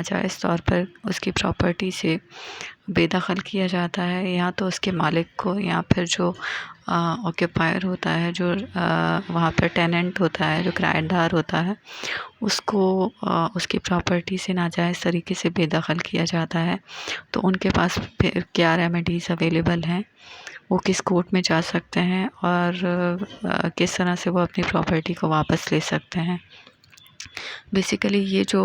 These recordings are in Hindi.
नाजायज़ तौर पर उसकी प्रॉपर्टी से बेदखल किया जाता है, या तो उसके मालिक को या फिर जो ऑक्यूपायर होता है, जो वहाँ पर टेनेंट होता है, जो किराएदार होता है, उसको उसकी प्रॉपर्टी से नाजायज़ तरीके से बेदखल किया जाता है। तो उनके पास फिर क्या रेमेडीज़ अवेलेबल हैं, वो किस कोर्ट में जा सकते हैं और किस तरह से वो अपनी प्रॉपर्टी को वापस ले सकते हैं। बेसिकली ये जो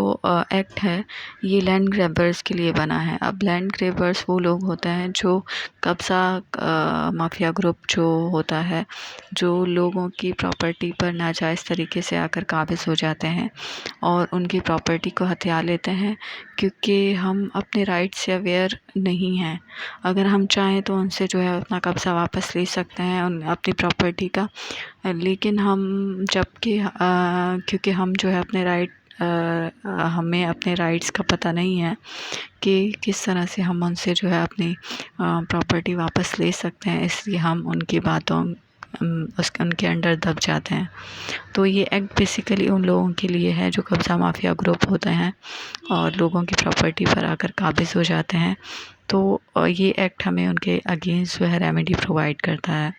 एक्ट है ये लैंड ग्रैबर्स के लिए बना है। अब लैंड ग्रैबर्स वो लोग होते हैं जो कब्ज़ा माफिया ग्रुप जो होता है, जो लोगों की प्रॉपर्टी पर नाजायज़ तरीके से आकर काबिज़ हो जाते हैं और उनकी प्रॉपर्टी को हथिया लेते हैं, क्योंकि हम अपने राइट से अवेयर नहीं हैं। अगर हम चाहें तो उनसे जो है अपना कब्ज़ा वापस ले सकते हैं अपनी प्रॉपर्टी का, लेकिन हम जबकि क्योंकि हम जो है अपने हमें अपने राइट्स का पता नहीं है कि किस तरह से हम उनसे जो है अपनी प्रॉपर्टी वापस ले सकते हैं, इसलिए हम उनकी बातों उनके अंडर दब जाते हैं। तो ये एक्ट बेसिकली उन लोगों के लिए है जो कब्ज़ा माफिया ग्रुप होते हैं और लोगों की प्रॉपर्टी पर आकर काबिज़ हो जाते हैं। तो ये एक्ट हमें उनके अगेंस्ट जो है रेमेडी प्रोवाइड करता है।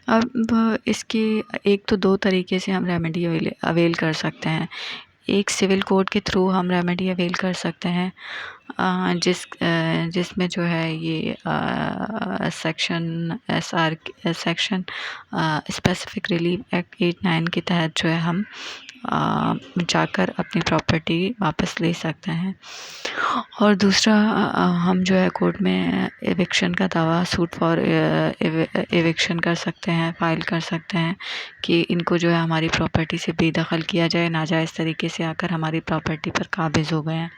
अब इसके एक तो दो तरीके से हम रेमेडी अवेल कर सकते हैं। एक सिविल कोर्ट के थ्रू हम रेमेडी अवेल कर सकते हैं, जिसमें जो है ये section section specific relief act 8-9 के तहत जो है हम जाकर अपनी प्रॉपर्टी वापस ले सकते हैं। और दूसरा हम जो है कोर्ट में एविक्शन का दावा सूट फॉर एविक्शन कर सकते हैं, फ़ाइल कर सकते हैं कि इनको जो है हमारी प्रॉपर्टी से बेदखल किया जाए, नाजायज़ तरीके से आकर हमारी प्रॉपर्टी पर काबिज़ हो गए हैं।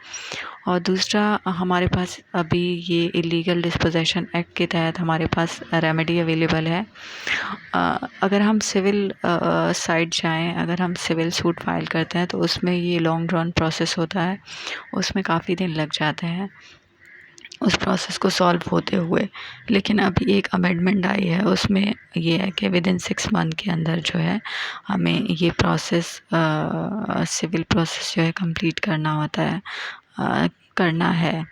और दूसरा हमारे पास अभी ये इलीगल डिस्पोजेशन एक्ट के तहत हमारे पास रेमेडी अवेलेबल है। अगर हम सिविल साइड जाएं, अगर हम सिविल सूट फाइल करते हैं तो उसमें ये लॉन्ग ड्रॉन प्रोसेस होता है, उसमें काफ़ी दिन लग जाते हैं उस प्रोसेस को सॉल्व होते हुए। लेकिन अभी एक अमेंडमेंट आई है, उसमें ये है कि विदिन 6 मंथ के अंदर जो है हमें ये प्रोसेस सिविल प्रोसेस जो है कंप्लीट करना होता है, करना है।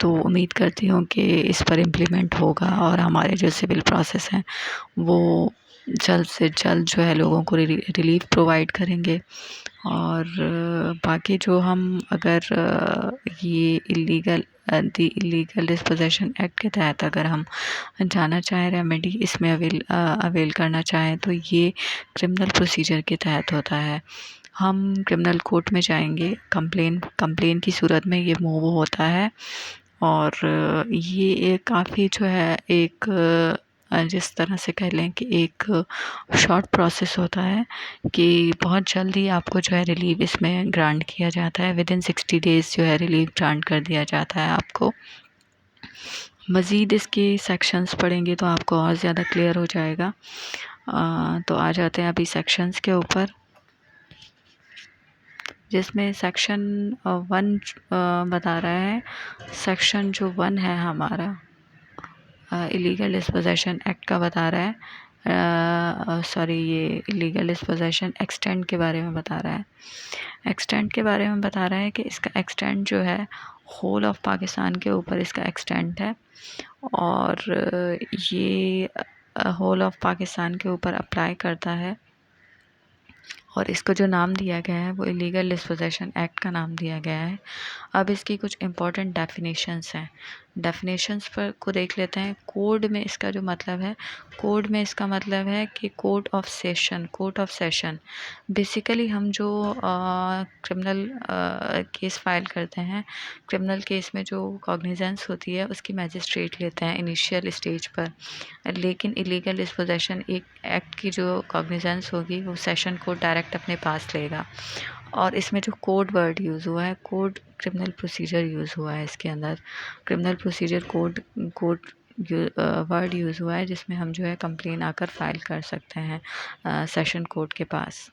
तो उम्मीद करती हूँ कि इस पर इम्प्लीमेंट होगा और हमारे जो सिविल प्रोसेस हैं वो जल्द से जल्द जो है लोगों को रिलीफ प्रोवाइड करेंगे। और बाकी जो हम अगर ये इलीगल डिस्पोजेशन एक्ट के तहत अगर हम जाना चाहें रेमेडी इसमें अवेल करना चाहें तो ये क्रिमिनल प्रोसीजर के तहत होता है। हम क्रिमिनल कोर्ट में जाएंगे, कंप्लेन की सूरत में ये मूव होता है और ये एक काफ़ी जो है एक जिस तरह से कह लें कि एक शॉर्ट प्रोसेस होता है कि बहुत जल्दी आपको जो है रिलीव इसमें ग्रांट किया जाता है। विदिन 60 डेज़ जो है रिलीव ग्रांट कर दिया जाता है आपको। मज़ीद इसके सेक्शंस पढ़ेंगे तो आपको और ज़्यादा क्लियर हो जाएगा। तो आ जाते हैं अभी सेक्शंस के ऊपर, जिसमें सेक्शन 1 बता रहा है। सेक्शन जो 1 है हमारा इलीगल डिस्पोजेशन एक्ट का बता रहा है, सॉरी ये इलीगल डिस्पोजेशन एक्सटेंट के बारे में बता रहा है। एक्सटेंट के बारे में बता रहा है कि इसका एक्सटेंट जो है होल ऑफ पाकिस्तान के ऊपर इसका एक्सटेंट है और ये होल ऑफ पाकिस्तान के ऊपर अप्लाई करता है। और इसको जो नाम दिया गया है वो इलीगल डिस्पोजेशन एक्ट का नाम दिया गया है। अब इसकी कुछ इंपॉर्टेंट डेफिनेशंस हैं, डेफिनेशंस पर को देख लेते हैं। कोड में इसका जो मतलब है, कोड में इसका मतलब है कि कोर्ट ऑफ सेशन। बेसिकली हम जो क्रिमिनल केस फाइल करते हैं, क्रिमिनल केस में जो कॉग्निजेंस होती है उसकी मैजिस्ट्रेट लेते हैं इनिशियल स्टेज पर, लेकिन इलीगल डिस्पोजेशन एक एक्ट की जो कॉग्निजेंस होगी वो सेशन कोर्ट डायरेक्ट अपने पास लेगा। और इसमें जो कोड वर्ड यूज़ हुआ है, कोड क्रिमिनल प्रोसीजर यूज़ हुआ है, इसके अंदर criminal procedure code word use हुआ है, जिसमें हम जो है कंप्लेन आकर फाइल कर सकते हैं सेशन कोर्ट के पास।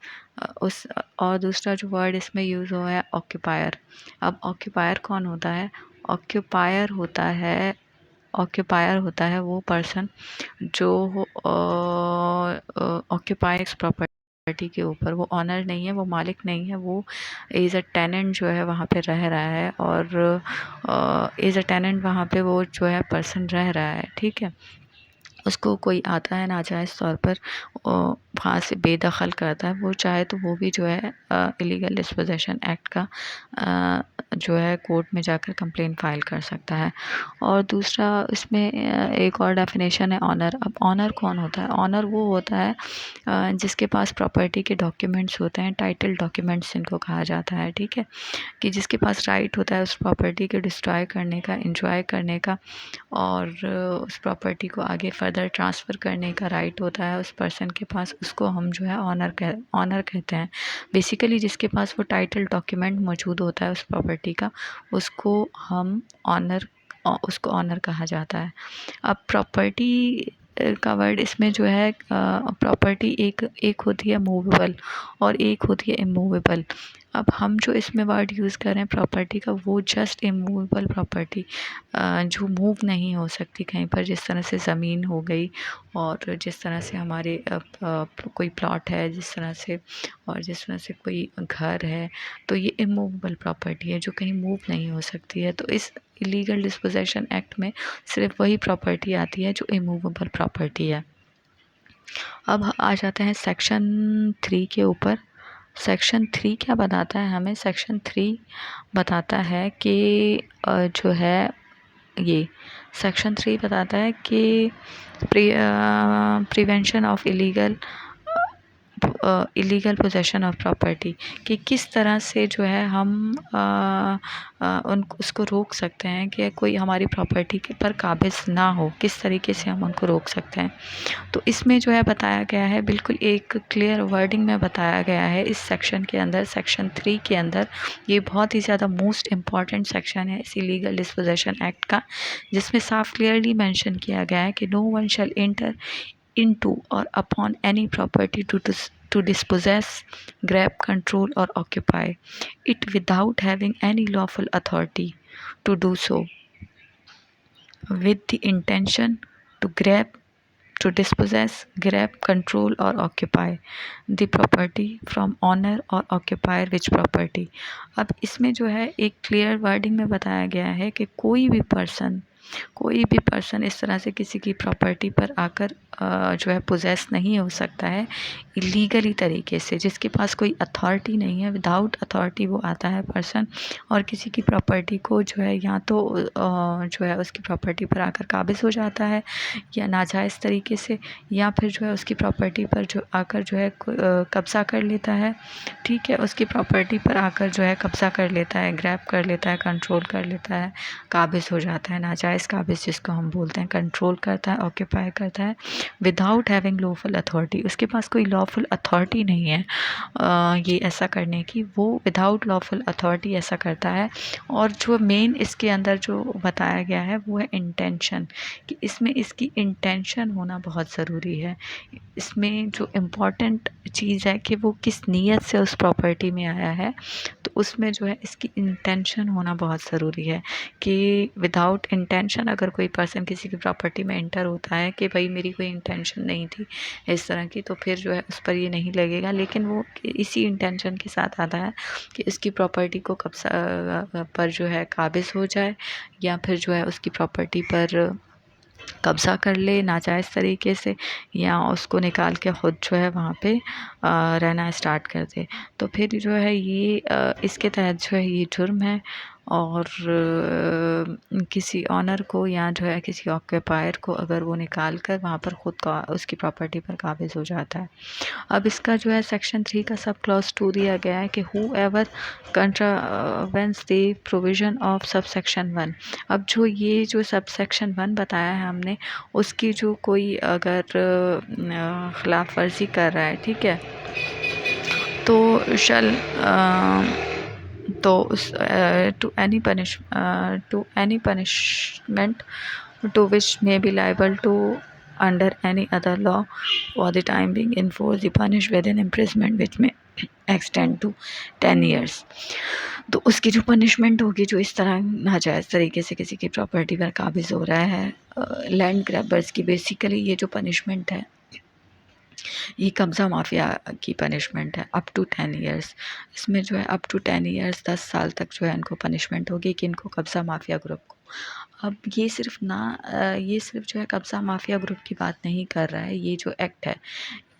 उस और दूसरा जो वर्ड इसमें यूज़ हुआ है ऑक्यूपायर। अब ऑक्यूपायर कौन होता है? ऑक्यूपायर होता है वो पर्सन जो ऑक्यूपाइज प्रॉपर्टी प्रॉपर्टी के ऊपर। वो ऑनर नहीं है, वो मालिक नहीं है, वो एज अ टेनेंट जो है वहाँ पे रह रहा है, और एज अ टेनेंट वहाँ पे वो जो है पर्सन रह रहा है, ठीक है। उसको कोई आता है नाजायज़ तौर पर वहाँ से बेदखल करता है, वो चाहे तो वो भी जो है इलीगल डिस्पोजेशन एक्ट का जो है कोर्ट में जाकर कंप्लेंट फाइल कर सकता है। और दूसरा इसमें एक और डेफिनेशन है ऑनर। अब ऑनर कौन होता है? ऑनर वो होता है जिसके पास प्रॉपर्टी के डॉक्यूमेंट्स होते हैं, टाइटल डॉक्यूमेंट्स जिनको कहा जाता है, ठीक है, कि जिसके पास राइट होता है उस प्रॉपर्टी को डिस्ट्रॉय करने का, इंजॉय करने का, और उस प्रॉपर्टी को आगे फर्दर ट्रांसफ़र करने का राइट होता है उस पर्सन के पास। उसको हम जो है ऑनर कहते हैं। बेसिकली जिसके पास वो टाइटल डॉक्यूमेंट मौजूद होता है उस प्रॉपर्टी का, उसको हम उसको ऑनर कहा जाता है। अब प्रॉपर्टी का वर्ड इसमें जो है, प्रॉपर्टी एक एक होती है मूवेबल और एक होती है इमूवेबल। अब हम जो इसमें वर्ड यूज़ कर रहे हैं प्रॉपर्टी का, वो जस्ट इमूवेबल प्रॉपर्टी, जो मूव नहीं हो सकती कहीं पर, जिस तरह से ज़मीन हो गई, और जिस तरह से हमारे कोई प्लॉट है जिस तरह से, और जिस तरह से कोई घर है, तो ये इमूवेबल प्रॉपर्टी है जो कहीं मूव नहीं हो सकती है। तो इस इलीगल डिस्पोजेशन एक्ट में सिर्फ वही प्रॉपर्टी आती है जो इमूवेबल प्रॉपर्टी है। अब आ जाते हैं सेक्शन 3 के ऊपर। सेक्शन 3 क्या बताता है हमें? सेक्शन 3 बताता है कि जो है ये सेक्शन 3 बताता है कि prevention of illegal possession of property, कि किस तरह से जो है हम उन उसको रोक सकते हैं कि कोई हमारी प्रॉपर्टी के पर काबिज़ ना हो, किस तरीके से हम उनको रोक सकते हैं। तो इसमें जो है बताया गया है, बिल्कुल एक क्लियर वर्डिंग में बताया गया है इस सेक्शन के अंदर, सेक्शन 3 के अंदर। ये बहुत ही ज़्यादा मोस्ट इम्पॉर्टेंट सेक्शन है इस इलीगल डिस्पोजेशन एक्ट का, जिसमें साफ क्लियरली मेंशन किया गया है कि no one shall enter into or upon any property to dispossess, grab, control, or occupy it without having any lawful authority to do so, with the intention to grab, to dispossess, grab, control, or occupy the property from owner or occupier which property। अब इसमें जो है एक क्लियर वर्डिंग में बताया गया है कि कोई भी पर्सन इस तरह से किसी की प्रॉपर्टी पर आकर जो है पोजेस नहीं हो सकता है इलीगली तरीके से, जिसके पास कोई अथॉरिटी नहीं है। विदाउट अथॉरिटी वो आता है पर्सन और किसी की प्रॉपर्टी को जो है या तो जो है उसकी प्रॉपर्टी पर आकर काबिज़ हो जाता है या नाजायज़ तरीके से, या फिर जो है उसकी प्रॉपर्टी पर जो आकर जो है कब्ज़ा कर लेता है, ठीक है, उसकी प्रॉपर्टी पर आकर जो है कब्ज़ा कर लेता है, ग्रैब कर लेता है, कंट्रोल कर लेता है, काबिज़ हो जाता है, नाजायज़ काबिज़ जिसको हम बोलते हैं, कंट्रोल करता है, ऑक्यूपाई करता है, विदाउट हैविंग लॉफुल अथॉरिटी। उसके पास कोई लॉफुल अथॉरिटी नहीं है ये ऐसा करने की, वो विदाउट लॉफुल अथॉरिटी ऐसा करता है। और जो मेन इसके अंदर जो बताया गया है वो है इंटेंशन, कि इसमें इसकी इंटेंशन होना बहुत ज़रूरी है। इसमें जो इम्पॉर्टेंट चीज़ है कि वो किस नीयत से उस प्रॉपर्टी में आया है, तो उसमें जो है इसकी इंटेंशन होना बहुत ज़रूरी है, कि विदाउट इंटेंशन अगर कोई पर्सन किसी की प्रॉपर्टी में एंटर होता है कि भाई मेरी कोई इंटेंशन नहीं थी इस तरह की, तो फिर जो है उस पर ये नहीं लगेगा। लेकिन वो इसी इंटेंशन के साथ आता है कि इसकी प्रॉपर्टी को कब्ज़ा पर जो है काबिज़ हो जाए, या फिर जो है उसकी प्रॉपर्टी पर कब्ज़ा कर ले नाजायज़ तरीके से, या उसको निकाल के ख़ुद जो है वहाँ पे रहना स्टार्ट कर दे। तो फिर जो है ये इसके तहत जो है ये जुर्म है, और किसी ऑनर को या जो है किसी ऑक्यूपायर को अगर वो निकाल कर वहाँ पर ख़ुद का उसकी प्रॉपर्टी पर काबिज़ हो जाता है। अब इसका जो है सेक्शन 3 का सब क्लॉज 2 दिया गया है कि who ever contravenes the provision of sub section 1। अब जो ये जो सब सेक्शन 1 बताया है हमने, उसकी जो कोई अगर ख़िलाफ़ वर्जी कर रहा है, ठीक है, तो शल तो उस to any punishment to which may be liable to under any other law for the time being enforced, the punished with an imprisonment which may extend to 10 years। तो उसकी जो पनिशमेंट होगी, जो इस तरह नाजायज़ तरीके से किसी की प्रॉपर्टी पर काबिज़ हो रहा है लैंड ग्रैबर्स की, बेसिकली ये जो पनिशमेंट है ये कब्ज़ा माफिया की पनिशमेंट है अप टू 10 इयर्स। इसमें जो है अप टू 10 इयर्स 10 साल तक जो है इनको पनिशमेंट होगी कि इनको कब्ज़ा माफिया ग्रुप को। अब ये सिर्फ जो है कब्ज़ा माफिया ग्रुप की बात नहीं कर रहा है, ये जो एक्ट है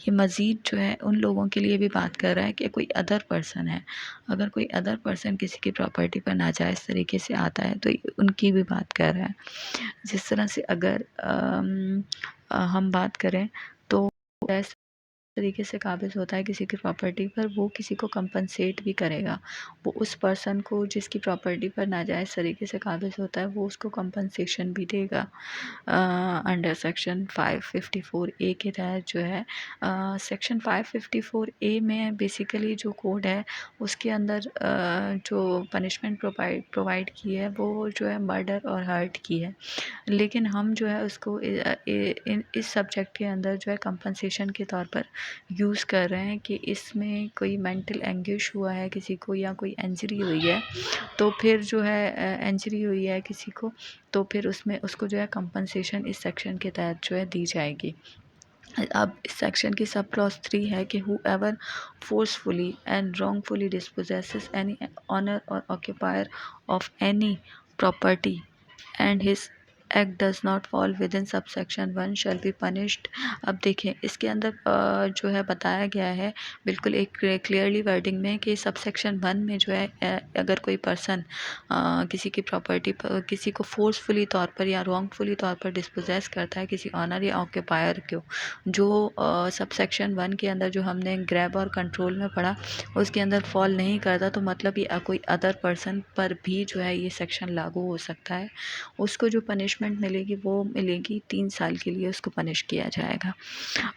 ये मज़ीद जो है उन लोगों के लिए भी बात कर रहा है कि कोई अदर पर्सन है, अगर कोई अदर पर्सन किसी की प्रॉपर्टी पर नाजायज़ तरीके से आता है तो ये उनकी भी बात कर रहा है। जिस तरह से अगर हम बात करें तो तरीके से काबिज़ होता है किसी की प्रॉपर्टी पर, वो किसी को कंपनसेट भी करेगा। वो उस पर्सन को जिसकी प्रॉपर्टी पर नाजायज़ तरीके से काबिज़ होता है वो उसको कंपनसेशन भी देगा। अंडर सेक्शन 554 ए के तहत जो है सेक्शन 554 ए में बेसिकली जो कोड है उसके अंदर जो पनिशमेंट प्रोवाइड की है वो जो है मर्डर और हर्ट की है, लेकिन हम जो है उसको इस सब्जेक्ट के अंदर जो है कंपनसेशन के तौर पर यूज़ कर रहे हैं कि इसमें कोई मेंटल एंग्विश हुआ है किसी को या कोई इंजरी हुई है तो फिर जो है इंजरी हुई है किसी को तो फिर उसमें उसको जो है कंपनसेशन इस सेक्शन के तहत जो है दी जाएगी। अब इस सेक्शन की सब क्लॉज 3 है कि whoever forcefully and wrongfully dispossesses any owner or occupier of any property and his act does not fall within subsection 1 shall be punished। अब देखें इसके अंदर जो है बताया गया है बिल्कुल एक क्लियरली वर्डिंग में कि सबसेक्शन 1 में जो है अगर कोई पर्सन किसी की प्रॉपर्टी पर किसी को फोर्सफुली तौर पर या रॉन्गफुली तौर पर डिस्पोजेस करता है किसी ऑनर या ऑक्यूपायर को, जो सबसेक्शन 1 के अंदर जो हमने ग्रैब और कंट्रोल में पढ़ा उसके अंदर फॉल नहीं करता, तो मतलब ये कोई अदर पर्सन पर भी जो है ये सेक्शन लागू हो सकता है। उसको जो पनिशमेंट मिलेगी वो मिलेगी 3 साल के लिए उसको पनिश किया जाएगा।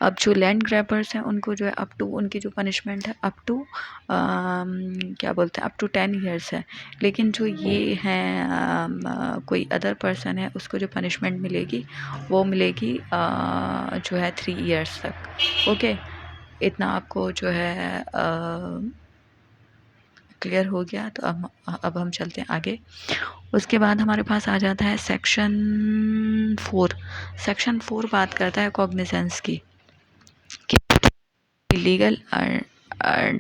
अब जो लैंड ग्रैबर्स हैं उनको जो है अप टू उनकी जो पनिशमेंट है अप टू क्या बोलते हैं अप टू 10 इयर्स है, लेकिन जो ये हैं कोई अदर पर्सन है उसको जो पनिशमेंट मिलेगी वो मिलेगी जो है 3 इयर्स तक। ओके, इतना आपको जो है क्लियर हो गया। तो अब हम चलते हैं आगे। उसके बाद हमारे पास आ जाता है सेक्शन 4। सेक्शन 4 बात करता है कॉग्निजेंस की कि लीगल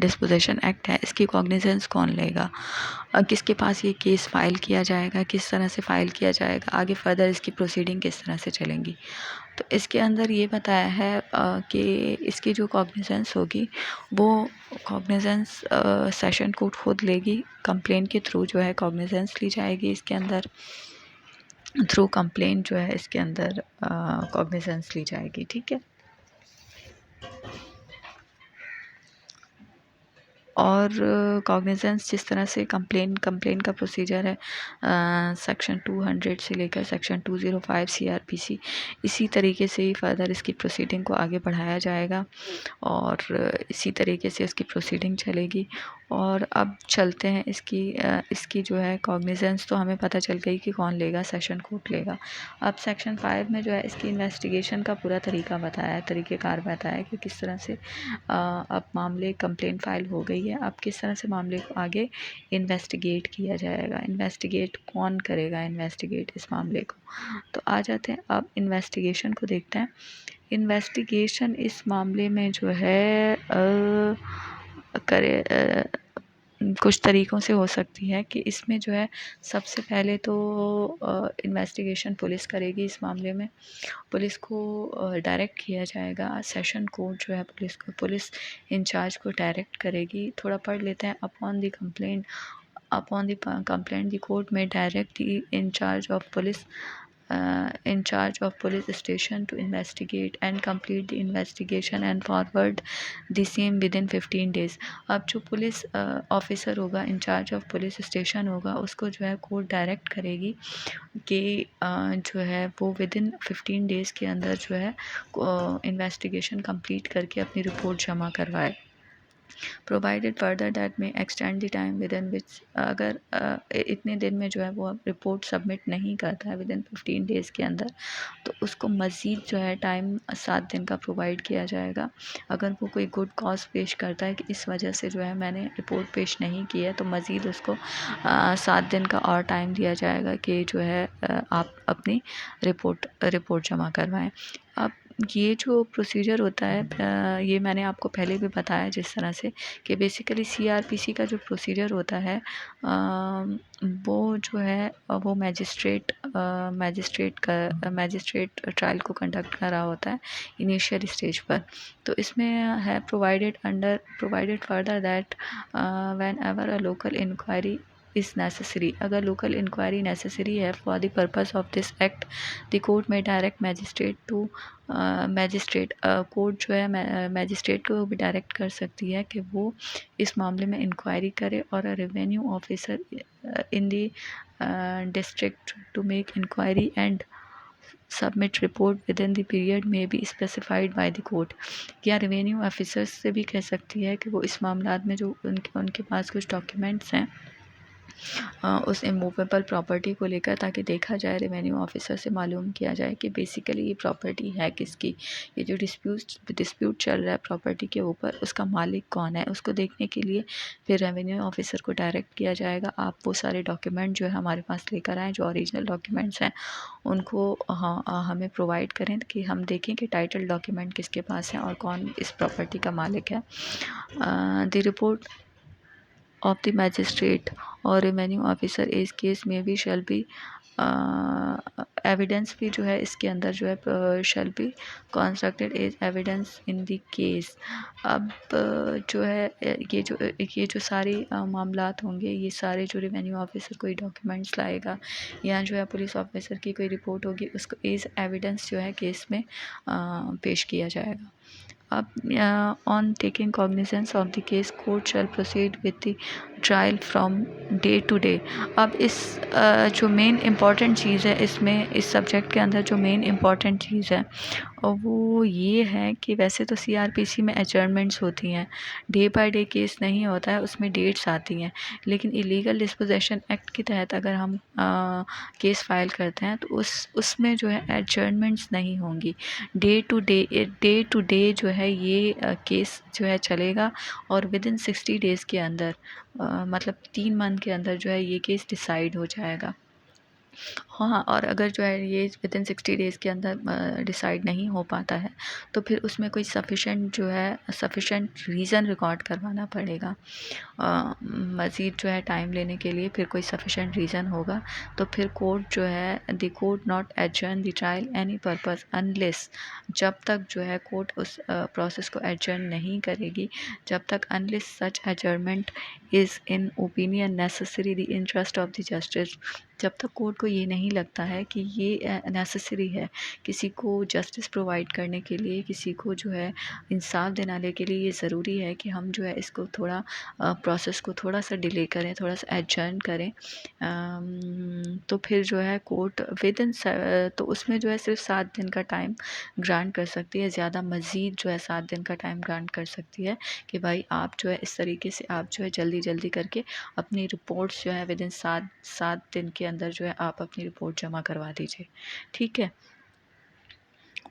डिस्पोजेशन एक्ट है, इसकी कॉग्निजेंस कौन लेगा, किसके पास ये केस फाइल किया जाएगा, किस तरह से फाइल किया जाएगा, आगे फर्दर इसकी प्रोसीडिंग किस तरह से चलेंगी। तो इसके अंदर ये बताया है कि इसकी जो कॉग्निजेंस होगी वो कॉग्निजेंस सेशन कोर्ट खुद लेगी, कंप्लेंट के थ्रू जो है कॉग्निजेंस ली जाएगी। इसके अंदर थ्रू कंप्लेंट जो है इसके अंदर कॉग्निजेंस ली जाएगी। ठीक है, और कॉग्निजेंस जिस तरह से कंप्लेन का प्रोसीजर है सेक्शन 200 से लेकर सेक्शन 205 सीआरपीसी, इसी तरीके से ही फर्दर इसकी प्रोसीडिंग को आगे बढ़ाया जाएगा और इसी तरीके से इसकी प्रोसीडिंग चलेगी। और अब चलते हैं इसकी जो है कॉग्निजेंस तो हमें पता चल गई कि कौन लेगा, सेशन कोर्ट लेगा। अब सेक्शन 5 में जो है इसकी इन्वेस्टिगेशन का पूरा तरीका बताया है, तरीक़ेकार बताया है कि किस तरह से अब मामले कंप्लेंट फाइल हो गई है, अब किस तरह से मामले को आगे इन्वेस्टिगेट किया जाएगा, इन्वेस्टिगेट कौन करेगा इन्वेस्टिगेट इस मामले को। तो आ जाते हैं अब इन्वेस्टिगेशन को देखते हैं। इन्वेस्टिगेशन इस मामले में जो है कुछ तरीक़ों से हो सकती है कि इसमें जो है सबसे पहले तो इन्वेस्टिगेशन पुलिस करेगी। इस मामले में पुलिस को डायरेक्ट किया जाएगा, सेशन कोर्ट जो है पुलिस इंचार्ज को डायरेक्ट करेगी। थोड़ा पढ़ लेते हैं। Upon the complaint the court में direct the in charge of police station to investigate and complete the investigation and forward the same within 15 days। अब जो पुलिस ऑफिसर होगा, इंचार्ज ऑफ पुलिस स्टेशन होगा, उसको जो है कोर्ट डायरेक्ट करेगी कि जो है वो विदिन 15 डेज़ के अंदर जो है इन्वेस्टिगेशन कंप्लीट करके अपनी रिपोर्ट जमा करवाए। प्रोवाइडेड फर्दर दैट में extend the time within which, अगर इतने दिन में जो है वो रिपोर्ट सबमिट नहीं करता है विद इन 15 डेज़ के अंदर, तो उसको मज़ीद जो है टाइम 7 दिन का प्रोवाइड किया जाएगा। अगर वो कोई गुड कॉज पेश करता है कि इस वजह से जो है मैंने रिपोर्ट पेश नहीं की है, तो मज़ीद उसको 7 दिन का और टाइम दिया जाएगा कि जो है आप अपनी रिपोर्ट जमा करवाएं। अब ये जो प्रोसीजर होता है ये मैंने आपको पहले भी बताया जिस तरह से कि बेसिकली सीआरपीसी का जो प्रोसीजर होता है वो जो है वो मैजिस्ट्रेट ट्रायल को कंडक्ट कर रहा होता है इनिशियल स्टेज पर। तो इसमें है provided further that whenever a local inquiry is necessary, अगर लोकल इंक्वायरी नेसेसरी है for the purpose of this act the court में डायरेक्ट मैजिस्ट्रेट कोर्ट जो है मैजिस्ट्रेट को भी डायरेक्ट कर सकती है कि वो इस मामले में इंक्वायरी करे और revenue officer in the district to make inquiry and submit report within the period में be specified by the court. या रेवेन्यू ऑफिसर्स से भी कह सकती है कि वो इस मामला में जो उनके पास कुछ डॉक्यूमेंट्स हैं उस इमूवेबल प्रॉपर्टी को लेकर, ताकि देखा जाए, रेवेन्यू ऑफिसर से मालूम किया जाए कि बेसिकली ये प्रॉपर्टी है किसकी, ये जो डिस्प्यूट चल रहा है प्रॉपर्टी के ऊपर उसका मालिक कौन है, उसको देखने के लिए फिर रेवेन्यू ऑफिसर को डायरेक्ट किया जाएगा आप वो सारे डॉक्यूमेंट जो है हमारे पास लेकर आएँ, जो ओरिजिनल डॉक्यूमेंट्स हैं उनको हमें प्रोवाइड करें कि हम देखें कि टाइटल डॉक्यूमेंट किसके पास है और कौन इस प्रॉपर्टी का मालिक है। The report of the magistrate or revenue officer इस केस में भी shall be एविडेंस भी जो है इसके अंदर जो है shall be constructed as evidence in the case। अब जो है ये जो सारे मामलात होंगे, ये सारे जो रेवेन्यू ऑफिसर कोई डॉक्यूमेंट्स लाएगा या जो है पुलिस ऑफिसर की कोई रिपोर्ट होगी उसको एज एविडेंस जो है केस में पेश किया जाएगा। अब on taking cognizance of the case, court shall proceed with the trial from day to day। अब इस जो मेन इम्पॉर्टेंट चीज़ है इसमें, इस सब्जेक्ट के अंदर जो मेन इम्पॉर्टेंट चीज़ है और वो ये है कि वैसे तो सीआरपीसी में एडजर्नमेंट्स होती हैं, डे बाय डे केस नहीं होता है, उसमें डेट्स आती हैं, लेकिन इलीगल डिस्पोजेशन एक्ट के तहत अगर हम केस फाइल करते हैं तो उसमें जो है एडजर्नमेंट्स नहीं होंगी। डे टू डे जो है ये केस जो है चलेगा और विद इन 60 डेज़ के अंदर मतलब 3 मंथ के अंदर जो है ये केस डिसाइड हो जाएगा। हाँ, और अगर जो है ये विद इन 60 डेज़ के अंदर डिसाइड नहीं हो पाता है तो फिर उसमें कोई सफिशेंट रीज़न रिकॉर्ड करवाना पड़ेगा। मज़ीद जो है टाइम लेने के लिए फिर कोई सफिशेंट रीज़न होगा तो फिर कोर्ट जो है the court not adjourn the trial any purpose unless, जब तक जो है कोर्ट उस प्रोसेस को एडजर्न नहीं करेगी, जब तक unless such adjournment is in opinion necessary the interest of the justice, जब तक कोर्ट को ये नहीं लगता है कि ये नेसेसरी है किसी को जस्टिस प्रोवाइड करने के लिए, किसी को जो है इंसाफ दिलाने के लिए, ये ज़रूरी है कि हम जो है इसको थोड़ा प्रोसेस को थोड़ा सा डिले करें, थोड़ा सा एडजर्न करें, तो फिर जो है कोर्ट विद इन तो उसमें जो है सिर्फ 7 दिन का टाइम ग्रांट कर सकती है, ज़्यादा मज़ीद जो है 7 दिन का टाइम ग्रांट कर सकती है कि भाई आप जो है इस तरीके से आप जो है जल्दी करके अपनी रिपोर्ट्स जो है विद इन 7 दिन के अंदर जो है आप अपनी रिपोर्ट जमा करवा दीजिए। ठीक है।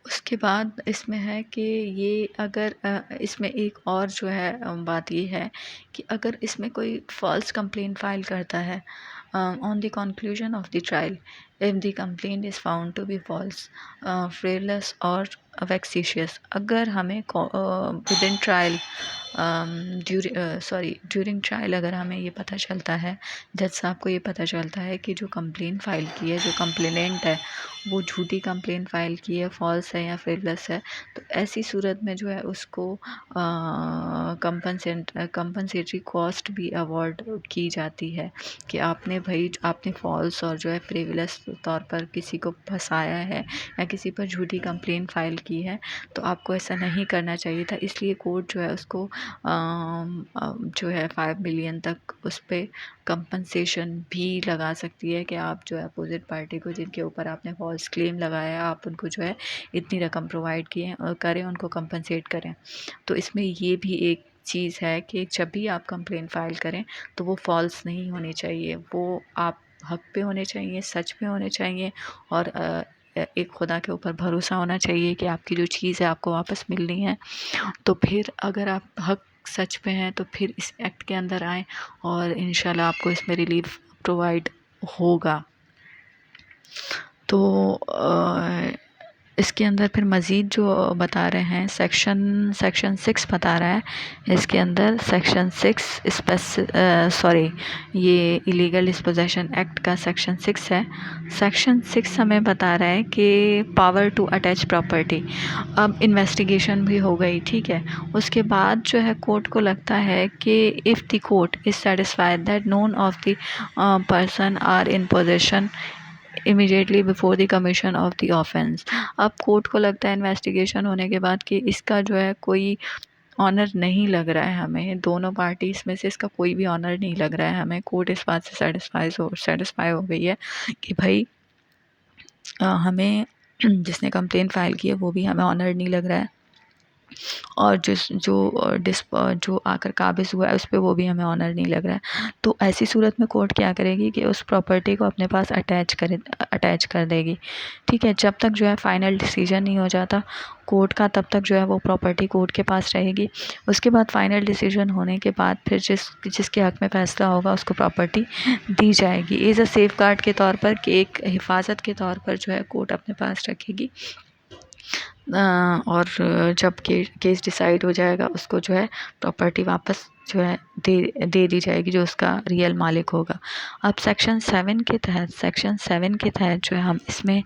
उसके बाद इसमें है कि ये अगर इसमें एक और जो है बात ये है कि अगर इसमें कोई फ़ॉल्स कंप्लेंट फ़ाइल करता है on the conclusion of the trial, if the complaint is found to be false, frivolous और वैक्सीशियस, अगर हमें within trial during trial अगर हमें ये पता चलता है, जज साहब को ये पता चलता है कि जो कंप्लेंट फ़ाइल की है, जो कंप्लेनेंट है वो झूठी कंप्लेंट फ़ाइल की है, फॉल्स है या फ्रिवलेस है, तो ऐसी सूरत में जो है उसको कंपनसेटरी कॉस्ट भी अवॉर्ड की जाती है कि आपने फॉल्स और जो है फ्रिवलेस तौर पर किसी को फंसाया है या किसी पर झूठी कंप्लेंट फ़ाइल की है, तो आपको ऐसा नहीं करना चाहिए था। इसलिए कोर्ट जो है उसको जो है 5 मिलियन तक उस पर कंपनसेशन भी लगा सकती है कि आप जो है अपोजिट पार्टी को जिनके ऊपर आपने फॉल्स क्लेम लगाया है आप उनको जो है इतनी रकम प्रोवाइड किए और करें, उनको कंपनसेट करें। तो इसमें ये भी एक चीज़ है कि जब भी आप कंप्लेंट फ़ाइल करें तो वो फॉल्स नहीं होनी चाहिए, वो आप हक पे होने चाहिए, सच पे होने चाहिए और एक खुदा के ऊपर भरोसा होना चाहिए कि आपकी जो चीज़ है आपको वापस मिलनी है। तो फिर अगर आप हक सच पे हैं तो फिर इस एक्ट के अंदर आएँ और इंशाल्लाह आपको इसमें रिलीफ प्रोवाइड होगा। तो इसके अंदर फिर मज़ीद जो बता रहे हैं सेक्शन 6 बता रहा है। इसके अंदर सेक्शन 6 सॉरी, ये इलीगल डिस्पोजेशन एक्ट का सेक्शन 6 है। सेक्शन 6 हमें बता रहा है कि पावर टू अटैच प्रॉपर्टी। अब इन्वेस्टिगेशन भी हो गई, ठीक है। उसके बाद जो है कोर्ट को लगता है कि if the court is satisfied that none of the person are in possession immediately before the commission of the offence. अब कोर्ट को लगता है इन्वेस्टिगेशन होने के बाद कि इसका जो है कोई ऑनर नहीं लग रहा है, हमें दोनों पार्टीज़ में से इसका कोई भी ऑनर नहीं लग रहा है। हमें कोर्ट इस बात से सेटिस्फाई हो गई है कि भाई हमें जिसने कंप्लेन फ़ाइल की है वो भी हमें ऑनर नहीं लग रहा है, और जो आकर काबिज़ हुआ है उस पे वो भी हमें ऑनर नहीं लग रहा है। तो ऐसी सूरत में कोर्ट क्या करेगी कि उस प्रॉपर्टी को अपने पास अटैच कर देगी, ठीक है। जब तक जो है फ़ाइनल डिसीजन नहीं हो जाता कोर्ट का, तब तक जो है वो प्रॉपर्टी कोर्ट के पास रहेगी। उसके बाद फ़ाइनल डिसीजन होने के बाद फिर जिसके हक़ में फ़ैसला होगा उसको प्रॉपर्टी दी जाएगी एज़ अ सेफ़ गार्ड के तौर पर, कि एक हिफाजत के तौर पर जो है कोर्ट अपने पास रखेगी। और जब केस डिसाइड हो जाएगा उसको जो है प्रॉपर्टी वापस जो है दे दी जाएगी जो उसका रियल मालिक होगा। अब सेक्शन 7 के तहत जो है हम इसमें